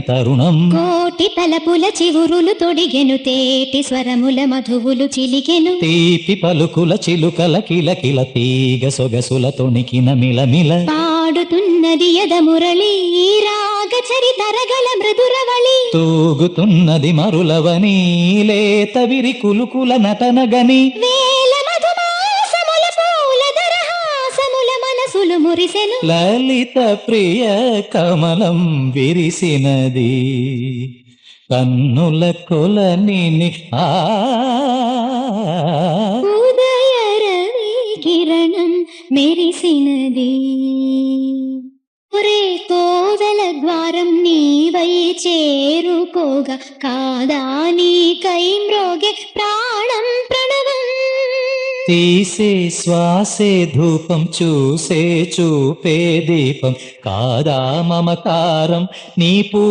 తరుణం కోటి తలపుల చివురులు తొడిగెను తేటి స్వరముల మధువులు చిలికెను తీపి పలుకుల చిలుకల కిలకిల తీగ సొగసుల తొణికిన మిలమిల పాడుతున్నది యద మురళి రాగ చరితరగల మృదురవళి తూగుతున్నది మరులవని లేత విరి కులుకుల నటనగని వేల మధుమాసముల పూల దరహాసముల మనసులు మురిసెను లలిత ప్రియ కమలం విరిసినది కన్నుల కొలని ఉదయ రవి కిరణం మెరిసినది ఒరే కోవెల ద్వారం నీవై చేరుకోగా కాదా నీకై మ్రోగే ప్రాణం ప్రణవం తీసే శ్వాసే ధూపం చూసే చూపే దీపం కాదా మమకారం నీ పూ